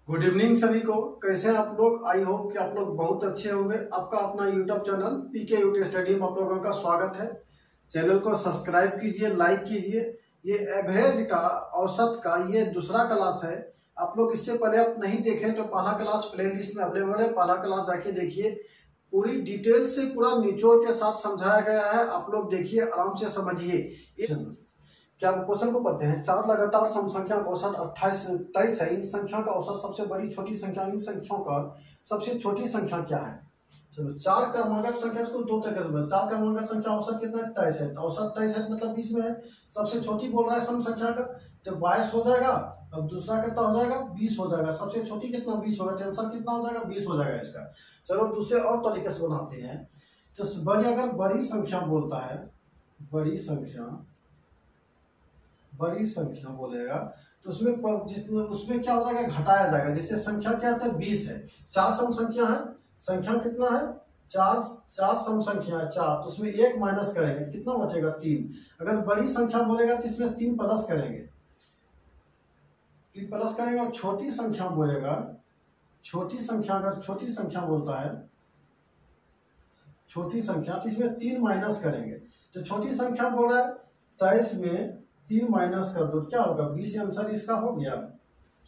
Good evening सभी को। कैसे हैं आप लोग? आई होप कि आप लोग बहुत अच्छे होंगे। आपका अपना YouTube channel PK UT study में आप लोगों का स्वागत है। चैनल को सब्सक्राइब कीजिए, लाइक कीजिए। ये एवरेज का औसत का ये दूसरा क्लास है। आप लोग इससे पहले आप नहीं देखें तो पहला क्लास प्लेलिस्ट में अवेलेबल है, पहला क्लास जाके देखिए। पूरी डिटेल से पूरा निचोड़ के साथ समझाया गया है। आप लोग देखिए, आराम से समझिए। क्या क्वेश्चन को पढ़ते हैं। चार लगातार सम संख्या का औसत 23 है। इन संख्या का औसत सबसे बड़ी छोटी संख्या, इन संख्याओं का सबसे छोटी संख्या क्या है? चलो, चार क्रमागत संख्या, इसको दो तरीके से चार क्रमागत संख्या औसत कितना है? 23 है। तो औसत 23 है मतलब 20 में है। सबसे छोटी बोल रहा है सम संख्या का, तो 22 हो जाएगा। अब दूसरा कितना हो जाएगा? 20 हो जाएगा। सबसे छोटी कितना? 20 होगा। टेंशन कितना हो जाएगा? 20 हो जाएगा इसका। चलो दूसरे और तरीके से बनाते हैं। तो अगर बड़ी संख्या बोलता है, बड़ी संख्या बोलेगा तो उसमें क्या हो जाएगा? घटाया जाएगा। जैसे संख्या क्या है? 20 है। चार सम संख्या है। संख्या कितना है? चार सम संख्या है, चार। तो उसमें एक माइनस करेंगे, कितना बचेगा? 3। अगर बड़ी संख्या बोलेगा तो इसमें 3 प्लस करेंगे, 3 प्लस करेंगे। और छोटी संख्या बोलेगा, छोटी संख्या अगर छोटी संख्या बोलता है, छोटी संख्या, तो इसमें 3 माइनस करेंगे। तो छोटी संख्या बोल रहा है 23 में 3 माइनस कर दो, क्या होगा? 20 आंसर इसका हो गया।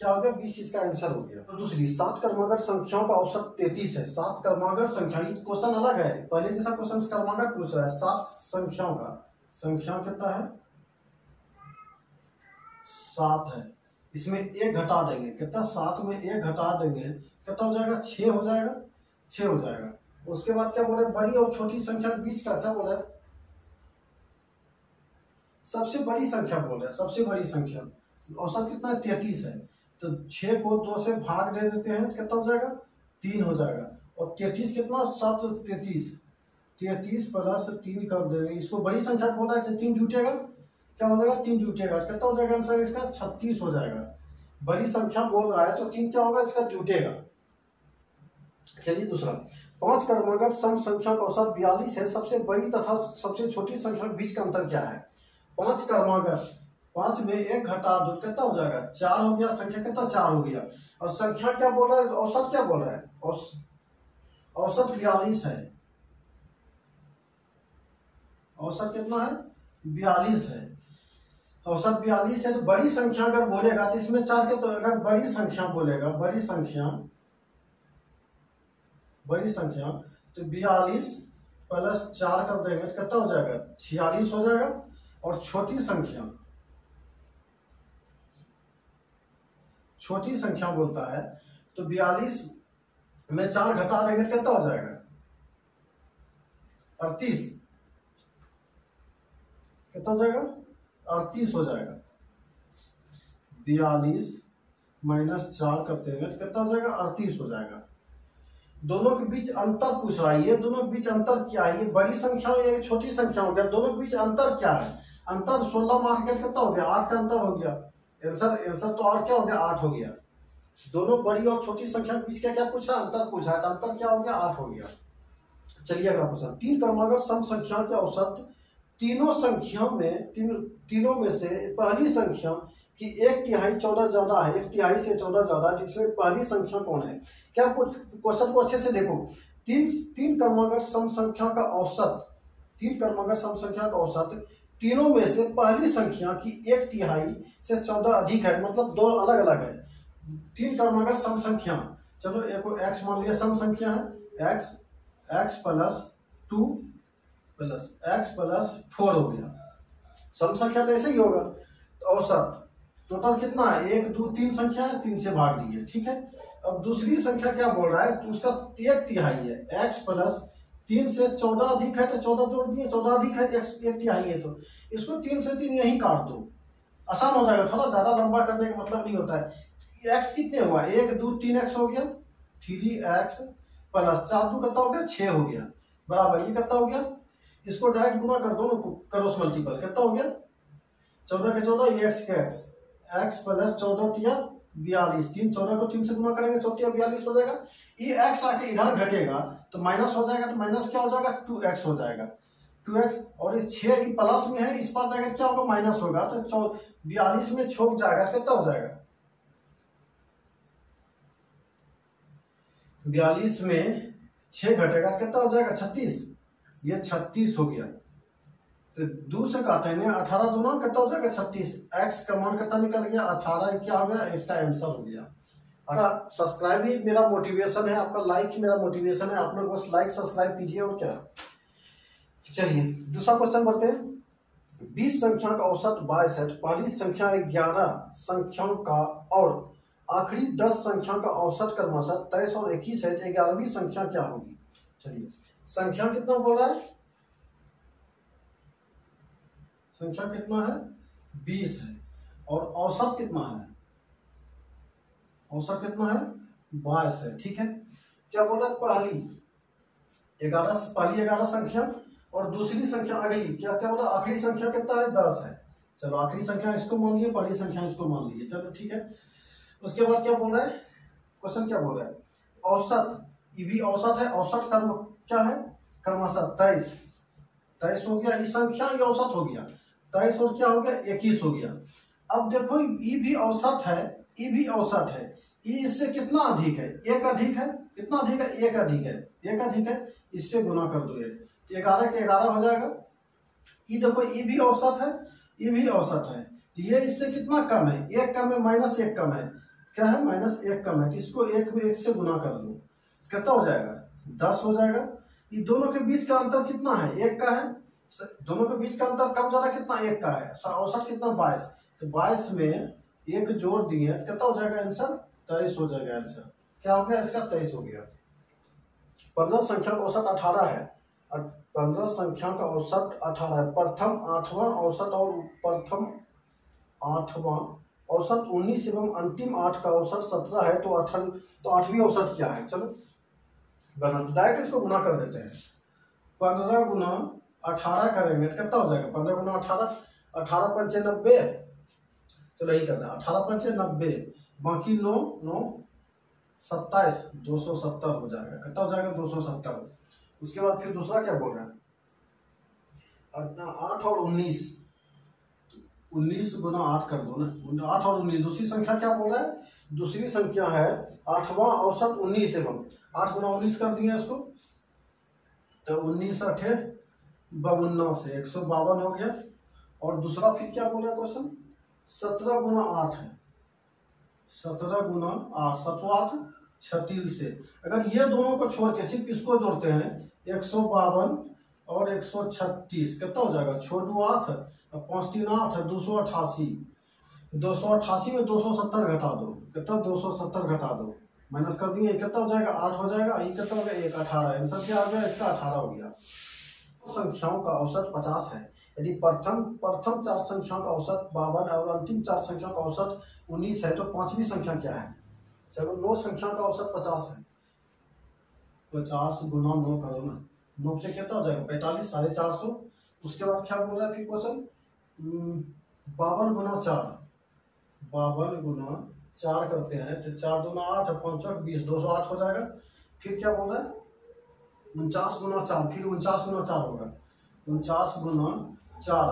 क्या होगा? 20 इसका आंसर हो गया। तो दूसरी, 7 क्रमागत संख्याओं का औसत 33 है। 7 क्रमागत संख्या, क्वेश्चन अलग है, पहले जैसा क्वेश्चन क्रमागत पूछ रहा है। 7 संख्याओं का संख्या कितना है? 7 है। इसमें एक घटा देंगे, कितना? 7 में एक घटा देंगे, कितना हो जाएगा? 6 हो जाएगा। 6 हो जाएगा। उसके बाद क्या बोले? बड़ी और छोटी संख्या के बीच का क्या बोला है? सबसे बड़ी संख्या बोल रहे हैं। सबसे बड़ी संख्या औसत कितना है? 33 है। तो 6 को 2 से भाग दे देते हैं, कितना हो जाएगा? 3 हो जाएगा। और 33 कितना? 7 33, 33 प्लस 3 कर देंगे। इसको बड़ी संख्या बोल रहा है, 3 जुटेगा, क्या हो जाएगा? 3 जुटेगा, कितना हो जाएगा आंसर इसका? 36 हो जाएगा। बड़ी संख्या बोल रहा है तो 3 क्या होगा? इसका जुटेगा। चलिए दूसरा, 5 क्रमागत सम संख्या का औसत 42 है। सबसे बड़ी तथा सबसे छोटी संख्या के बीच का अंतर क्या है? 5 क्रमागत, 5 में एक घटा दो, कितना हो जाएगा? 4 हो गया। संख्या कितना? 4 हो गया। और संख्या क्या बोल रहा है? औसत क्या बोल रहा है? औसत 42 है। औसत कितना है? 42 है। औसत 42 है। तो बड़ी संख्या अगर बोलेगा तो इसमें 4 के, तो अगर बड़ी संख्या बोलेगा, बड़ी संख्या तो 42 प्लस 4 कर देंगे तो कितना हो जाएगा? 46 हो जाएगा। और छोटी संख्या बोलता है तो 42 में 4 घटा देंगे तो कितना हो जाएगा? 38। कितना हो जाएगा? 38 हो जाएगा। 42 माइनस 4 करते हैं तो कितना हो जाएगा? 38 हो जाएगा। दोनों के बीच अंतर पूछ रहा है। ये दोनों के बीच अंतर क्या है? ये बड़ी संख्या हो या छोटी संख्या हो गया? दोनों के बीच अंतर क्या है? अंतर 16 मार्क का कितना हो गया? 8 का अंतर हो गया। आंसर तो और क्या हो गया? 8 हो गया। दोनों बड़ी और छोटी संख्या के बीच क्या पूछा? अंतर पूछा है। तो अंतर क्या हो गया? 8 हो गया। चलिए अगला क्वेश्चन, 3 क्रमागत सम संख्या के औसत तीनों में से पहली संख्या कि 1/3 14 ज्यादा है, 1/3 से 14 ज्यादा है, इसमें पहली संख्या कौन है? क्या क्वेश्चन को अच्छे से देखो। तीन क्रमागत सम संख्या का औसत, 3 क्रमागत सम संख्या का औसत तीनों में से पहली संख्या की 1/3 से 14 अधिक है, मतलब दो अलग अलग है। 3 क्रमागत सम संख्या, चलो एक को x मान लिया सम संख्या है, x plus 2 plus x plus 4 हो गया। सम संख्या तो ऐसे ही होगा। तो औसत टोटल कितना है? 1 2 3 संख्या है, 3 से भाग दिए, ठीक है। अब दूसरी संख्या क्या बोल रहा है? तो उसका 1/3 है। x प्लस 3 से 14 अधिक है तो 14 जोड़ दिए, 14 अधिक है, x 1/3 है, तो इसको 3 से 3 यही काट दो, आसान हो जाएगा। थोड़ा ज्यादा लंबा करने का मतलब नहीं होता है। x कितने हुआ? 1 2 3x हो गया, 3x प्लस 4 2 कितना हो गया? 6 हो गया, बराबर ये कितना हो गया? इसको डायरेक्ट गुना कर दो, क्रॉस मल्टीपल, कितना हो गया? 14 के 14, ये x के x प्लस 14 तिया 42, 3 14 को 3 से गुना करेंगे, 14 42 हो जाएगा। ये x आके इधर घटेगा तो माइनस हो जाएगा, तो माइनस क्या हो जाएगा? 2x हो जाएगा, 2x। और ये 6 प्लस में है, इस पास जाएगा क्या होगा? माइनस होगा, तो 42 में छोक जाएगा, कितना हो जाएगा? 42 में 6 घटेगा कितना हो जाएगा 36, ये 36 हो गया। तो 2 से काटेंगे 18 दूना कितना हो जाएगा 36, x का मान कितना निकल गया 18, क्या हो गया इसका आंसर हो गया। अगर सब्सक्राइब ही मेरा मोटिवेशन है, आपका लाइक ही मेरा मोटिवेशन है, आप लोग बस लाइक सब्सक्राइब कीजिए और क्या। चलिए दूसरा क्वेश्चन बढ़ते हैं। 20 संख्या का औसत 22 है, पहली संख्या 11 संख्याओं का और आखिरी 10 संख्या का औसत क्रमशः 23 और 21 है, तो 11वीं संख्या क्या होगी। चलिए संख्या कितना बोल रहा है, संख्या कितना है 20 है और औसत कितना है, औसत कितना है 22 है। ठीक है, क्या बोल रहा है पहली 11 संख्या और दूसरी संख्या अगली क्या क्या बोला, आखिरी संख्या कितना है 10 है। चलो आखिरी संख्या इसको मान लिए, पहली संख्या इसको मान लिए, चलो ठीक है। उसके बाद क्या बोल रहा है क्वेश्चन, क्या बोल रहा है औसत, ये भी औसत है, औसत कर्म क्या है क्रमशः 23 हो गया, ये संख्या ये औसत हो गया 23 और क्या हो गया 21 हो गया। अब देखो ये भी औसत है, ये भी औसत है, ये इससे कितना अधिक है, एक अधिक है, कितना अधिक है एक अधिक है, एक अधिक है, इससे गुना कर दो, 11 के 11 हो जाएगा। ये देखो ये भी औसत है, ये भी औसत है, ये इससे कितना कम है, एक कम है, -1 कम है, क्या है -1 कम है, तो इसको एक में 1 से गुना कर दो, कितना हो जाएगा 10 हो जाएगा। ये दोनों के बीच का अंतर कितना है, 1 का है, दोनों के बीच का अंतर कम ज्यादा कितना 1 का है, औसत कितना 22, तो 22 में 1 जोड़ दिए कितना हो जाएगा आंसर 23 हो जाएगा। आंसर क्या हो गया इसका 23 हो गया। 15 संख्या का औसत 18 है, 15 संख्या का औसत 18 है, प्रथम 8वां औसत और प्रथम 8वां औसत 19 एवं अंतिम 8 का औसत 17 है, तो 8वीं औसत क्या है। चलो डायरेक्ट इसको गुना कर देते हैं, 15 गुना 18 करेंगे तो कितना हो जाएगा 15 गुना 18, 18 पंचे 90, चलो यही करना 18 पंचे 90, बाकी 9 9 27 270 हो जाएगा, कितना हो जाएगा 270। उसके बाद फिर दूसरा क्या बोल रहा है 8 और 19, 19 गुना 8 कर दो ना, 8 और 19 दूसरी संख्या क्या बोल रहा है, दूसरी संख्या है 8वां औसत 19 एवं 8 गुना 19 कर दिए इसको, तो 19 8 52 से 152 हो गया। और दूसरा फिर क्या बोल रहा है क्वेश्चन 17 गुना 8 है, 17 गुना 8 7 8 36 से, अगर ये दोनों को छोड़ के सिर्फ इसको जोड़ते हैं 152 और 136 कितना हो जाएगा, छोड़ दो 8 और 5 3 8 है 288, 288 में 270 घटा दो, कितना 270 घटा दो, माइनस कर दिए कितना हो जाएगा 8 हो जाएगा, ये कितना हो गया 1 18, आंसर क्या हो गया इसका 18 हो गया। संख्याओं का औसत 50 है, यदि प्रथम 4 संख्याओं का औसत 52 और अंतिम 4 संख्याओं का औसत 19 है, तो 5वीं संख्या क्या है। चलो 9 संख्या का औसत 50 है, 50 गुना 9 करो ना, 9 से कितना हो जाएगा 45 450। उसके बाद क्या बोल रहा है फिर क्वेश्चन 52 गुना 4, 52 गुना 4 करते हैं तो 4 दूना 8 और 5 20 208 हो जाएगा। फिर क्या बोल रहा है 49 गुना 4, फिर 49 गुना 4 होगा, 49 गुना 4,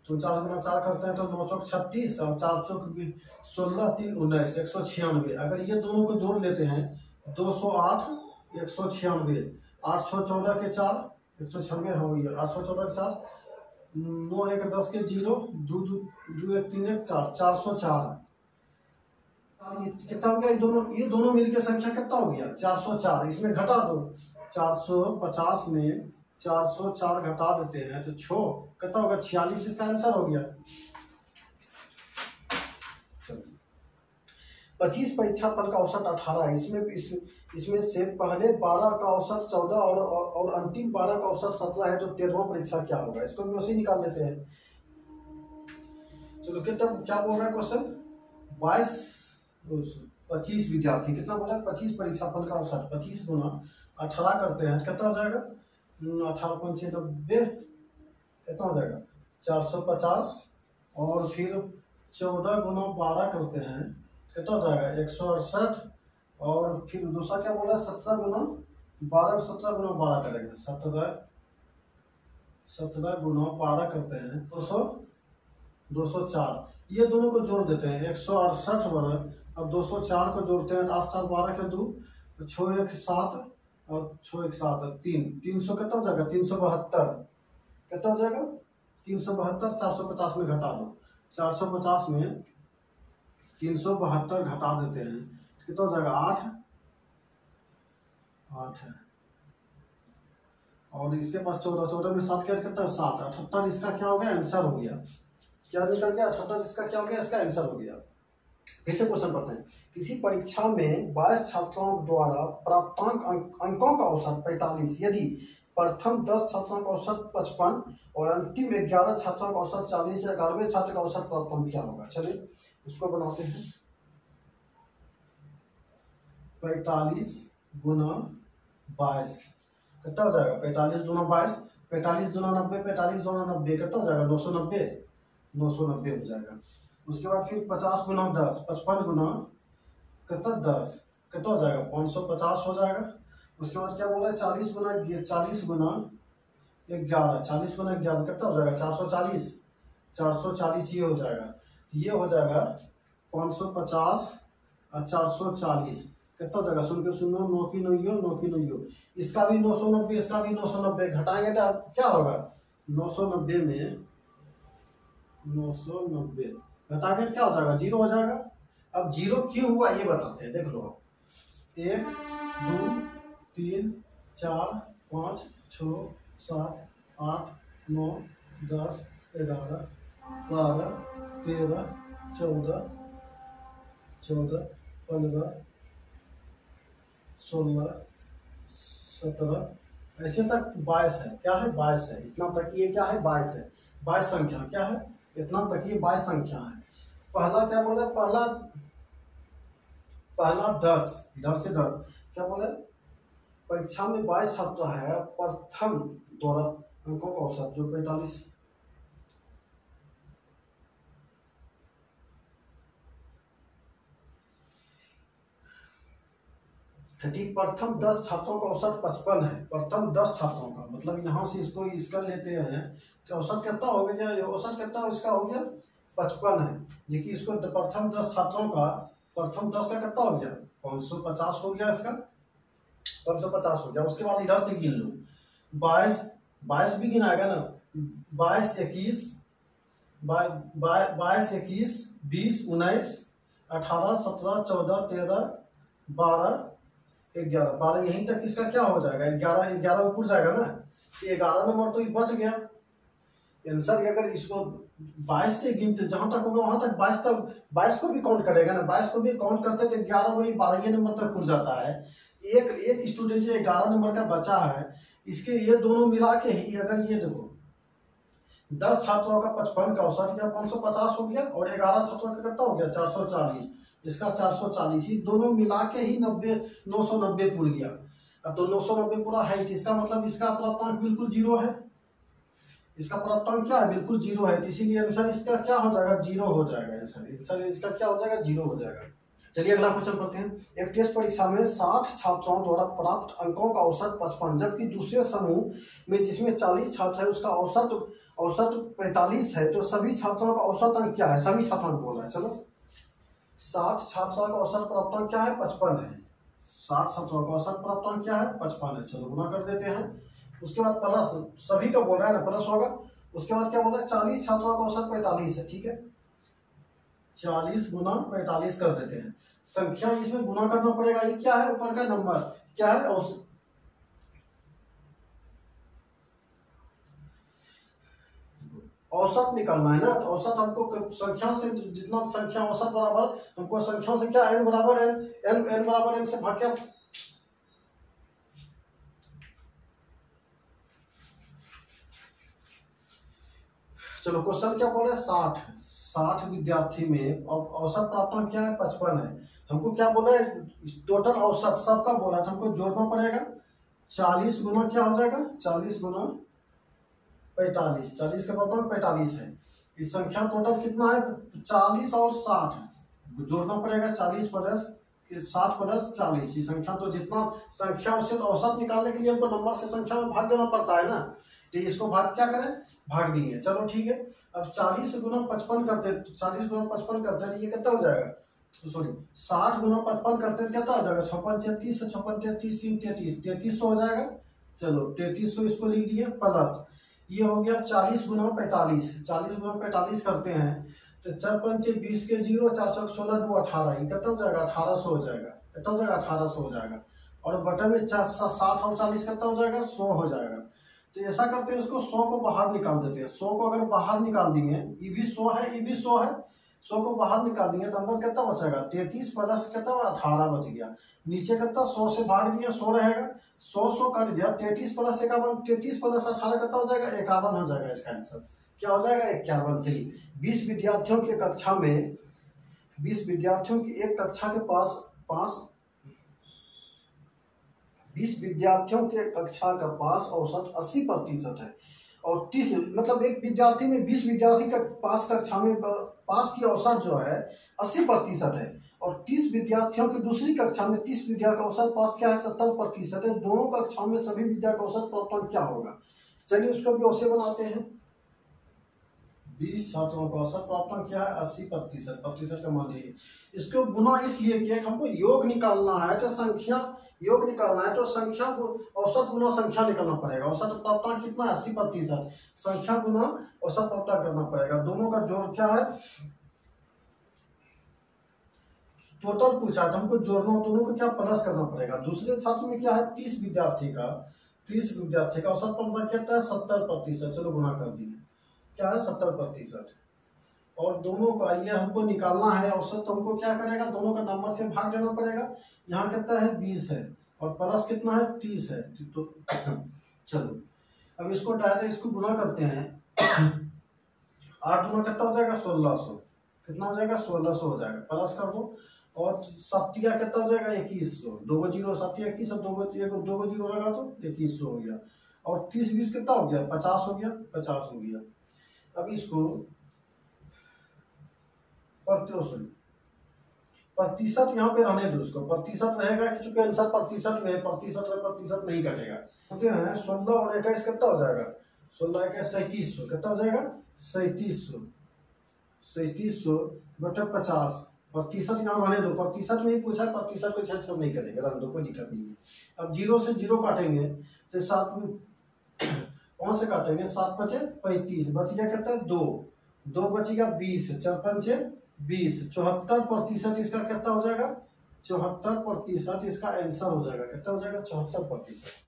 तो 49 गुना 4 करते हैं तो 9 चौक 36 और 4 चौक 16 3 19 196। अगर ये दोनों को जोड़ लेते हैं 208 196, 8 6 14 के 4 196 हो गया, 8 6 14 के 4 9 1 10 के 0 2 2 1 3 1 4 404। कितना हो गया, ये दोनों मिलके संख्या कितना हो गया 404, इसमें घटा दो 450 में 404 घटा देते हैं तो 6 कितना होगा 46, इसका आंसर हो गया। 25 परीक्षा फल का औसत 18 है, इसमें से पहले 12 का औसत 14 और अंतिम 12 का औसत 17 है, तो 13वां परीक्षा क्या होगा, इसको भी उसी निकाल देते हैं। चलो कितना क्या बोल रहा है क्वेश्चन 25 विद्यार्थी कितना बोला 25 परीक्षा फल का औसत 25 गुना 18 करते हैं कितना हो जाएगा 18 पंचे 90 कितना हो जाएगा 450, और फिर 14 गुना 12 करते हैं कितना हो जाएगा 168, और फिर दूसरा क्या बोला 17 गुना 12 17 गुना 12 करेंगे 17 गुना 12 करते हैं 204, ये दोनों को जोड़ देते हैं 168 वर्ग और 204 को जोड़ते हैं 8 4 12 के 2 तो 6 1 7 और 6 1 7 3, 300 कितना हो जाएगा 372, कितना हो जाएगा 372, 450 में घटा दो, 450 में 372 घटा देते हैं, कितना हो जाएगा 8 है, और इसके पास 14, 14 में 7 क्या कितना है 7, 78 इसका क्या हो गया आंसर हो गया, क्या निकल गया 78 इसका क्या हो गया, इसका आंसर हो गया। फिर से क्वेश्चन पढ़ते हैं। किसी परीक्षा में 22 छात्रों द्वारा प्राप्तांक अंकों का औसत 45, यदि प्रथम 10 छात्रों का औसत 55 और अंतिम 11 छात्रों का औसत 40 या 11वें छात्र का औसत प्राप्तांक क्या होगा। चलिए उसको बनाते हैं। 45 गुना 22 कितना हो जाएगा, 45 दूना 22, 45 दूना 90, 45 दूना 90 कितना हो जाएगा 990, 990 हो जाएगा। उसके बाद फिर 50 गुना 10, 55 गुना कितना 10 कितना हो जाएगा 550 हो जाएगा। उसके बाद क्या बोला 40 गुना 11, 40 गुना 11 कितना हो जाएगा 440, 440 ये हो जाएगा, ये हो जाएगा 550 और 440 कितना हो जाएगा, सुन के सुनो 9 की 9, इसका भी 990, इसका भी 990 घटाएंगे तो क्या होगा 990 में 990 घटाकर क्या हो जाएगा 0 हो जाएगा। अब 0 क्यों हुआ ये बताते हैं, देख लो 1 2 3 4 5 6 7 8 9 10 11 12 13 14 15 16 17 ऐसे तक 22 है, क्या है 22 है, इतना तक ये क्या है 22 है, 22 संख्या क्या है, इतना तक ये 22 संख्या है। पहला क्या बोले, पहला 10, इधर से 10 क्या बोले, परीक्षा में 22 छात्र है, प्रथम द्वारा अंकों का औसत जो 45, ठीक, प्रथम 10 छात्रों का औसत 55 है, प्रथम 10 छात्रों का मतलब यहाँ से इसको इसका लेते हैं तो औसत कितना हो गया, औसत कितना इसका हो गया 55 है, जो कि इसको प्रथम 10 छात्रों का, प्रथम 10 का कितना हो गया 550 हो गया, इसका 550 हो गया। उसके बाद इधर से गिन लो 22 भी गिनाएगा ना, 22 21 22 21 20 19 18 17 14 13 12 11 यहीं तक इसका क्या हो जाएगा 11 ऊपर जाएगा ना, 11 नंबर तो बच गया आंसर। अगर इसको 22 से गिनते जहां तक होगा वहां तक 22 को भी काउंट करेगा ना, 22 को भी काउंट करते तो 11 वही 12 नंबर तक पूर जाता है। एक स्टूडेंट जो 11 नंबर का बचा है, इसके ये दोनों मिला के ही अगर ये देखो 10 छात्रों का 55 का औसत या 550 हो गया और 11 छात्रों का कितना हो गया 440, इसका 440 ही दोनों मिला के ही 990 पूर गया। तो 990 पूरा है, इसका मतलब इसका प्राप्तांक बिल्कुल 0 है, इसका प्राप्तांक क्या है बिल्कुल 0 है, इसीलिए आंसर इसका क्या हो जाएगा 0 हो जाएगा, आंसर इसका क्या हो जाएगा 0 हो जाएगा। चलिए अगला क्वेश्चन पढ़ते हैं। एक टेस्ट परीक्षा में 60 छात्रों द्वारा प्राप्त अंकों का औसत 55, जबकि दूसरे समूह में जिसमें 40 छात्र है उसका औसत 45 है, तो सभी छात्रों का औसत अंक क्या है, सभी छात्रों को बोला है। चलो 60 छात्रों का औसत प्राप्तांक क्या है 55 है, 60 छात्रों का औसत प्राप्तांक क्या है 55 है, चलो गुना कर देते हैं। उसके बाद प्लस सभी का बोल रहा है ना, प्लस होगा। उसके बाद क्या बोला 40 छात्रों का औसत 45 है, ठीक है 40 गुना 45 कर देते हैं, संख्या इसमें गुना करना पड़ेगा, ये क्या है ऊपर का नंबर क्या है औसत, औसत निकालना है ना, तो औसत हमको संख्या से जितना संख्या औसत बराबर हमको संख्या से क्या n बराबर n बराबर n से भाग क्या, चलो क्वेश्चन क्या बोले 60 विद्यार्थी में औसत प्राप्तांक क्या है 55 है, हमको क्या बोला है टोटल औसत सबका बोला है, तो हमको जोड़ना पड़ेगा 40 गुना क्या हो जाएगा 40 गुना 45, 40 का प्राप्तांक 45 है, इस संख्या टोटल कितना है 40 और 60 जोड़ना पड़ेगा 40 प्लस 60 प्लस 40, ये संख्या तो जितना संख्या उससे तो औसत निकालने के लिए हमको नंबर से संख्या में भाग देना पड़ता है ना, तो इसको भाग क्या करें भाग दिए, चलो ठीक है। अब 40 गुना 55 करते 40 गुना 55 करते हैं, ये कितना हो जाएगा सॉरी 60 गुना 55 करते हैं कितना आ जाएगा, 56 36, 56 33 3300 हो जाएगा। चलो 3300 इसको लिख दिए, प्लस ये हो गया 40 गुना 45, 40 गुना 45 करते हैं तो 4 पंचे 20 के 0, 4 16 2 18, ये कितना हो जाएगा 1800 हो जाएगा, कितना हो जाएगा 1800 हो जाएगा। और बटे में 60 और 40 कितना हो जाएगा 100 हो जाएगा। तो ऐसा करते हैं, उसको 100 को बाहर निकाल देते हैं। 100 को अगर बाहर निकाल देंगे, ये भी 100 है, ये भी 100 है, 100 को बाहर निकाल देंगे तो अंदर कितना बचेगा 33 प्लस कितना 18 बच गया। नीचे कितना 100 से भाग दिया 100 रहेगा, 100 कट गया, 33 प्लस 51, 33 प्लस 18 कितना हो जाएगा 51 हो जाएगा। इसका आंसर क्या हो जाएगा 51। चलिए 20 विद्यार्थियों की कक्षा में, 20 विद्यार्थियों की एक कक्षा के पास 20 विद्यार्थियों के कक्षा का पास औसत 80% है और 30 मतलब एक विद्यार्थी में 20 विद्यार्थी का पास कक्षा में पास की औसत जो है 80% है और 30 विद्यार्थियों की दूसरी कक्षा में 30 विद्या का औसत पास क्या है 70% है। दोनों कक्षाओं में सभी विद्या का औसत प्राप्त क्या होगा। चलिए उसको भी औसत बनाते हैं। 20 छात्रों का औसत प्राप्त क्या है 80%, प्रतिशत का मान लीजिए। इसको गुना इसलिए कि हमको योग निकालना है तो संख्या, योग निकालना है तो संख्या को औसत गुना संख्या निकालना पड़ेगा। औसत प्राप्त कितना है 80%, संख्या गुना औसत प्राप्त करना पड़ेगा। दोनों का जोड़ क्या है, टोटल पूछा है तो हमको जोड़ना, दोनों को क्या प्लस करना पड़ेगा। दूसरे छात्र में क्या है 30 विद्यार्थी का औसत प्राप्त कितना है 70%। चलो गुना कर दिए, क्या है 70%। और दोनों का ये हमको निकालना है औसत, तो हमको क्या करेगा दोनों का नंबर से भाग देना पड़ेगा। यहाँ कितना है 20 है और प्लस कितना है 30 है। तो चलो अब इसको डायरेक्ट इसको गुना करते हैं। 8 गुना कितना हो जाएगा 1600, कितना हो जाएगा 1600 हो जाएगा, प्लस कर दो। और 7 कितना हो जाएगा 2100, 2 को 0 7 21 और 2 को 0 लगा तो 2100 हो गया। और 30 20 कितना हो गया 50 हो गया, 50 हो गया। अब इसको प्रतिशत यहाँ पे रहने दो, उसको प्रतिशत रहेगा कि चूंकि आंसर प्रतिशत में है, प्रतिशत नहीं कटेगा। होते हैं 16 और 21 कितना हो जाएगा 16 21 3700, कितना हो जाएगा 3700 बटे 50। प्रतिशत यहाँ रहने दो, प्रतिशत में ही पूछा, प्रतिशत को चेक सब नहीं करेंगे, रहने दो कोई दिक्कत नहीं है। अब 0 से 0 काटेंगे तो 7 वहां से काटेंगे, 7 बचे 35, बच गया कितना 2 बचेगा 20, 4 पंचे 20, 74% इसका कितना हो जाएगा 74% इसका आंसर हो जाएगा, कितना हो जाएगा 74%।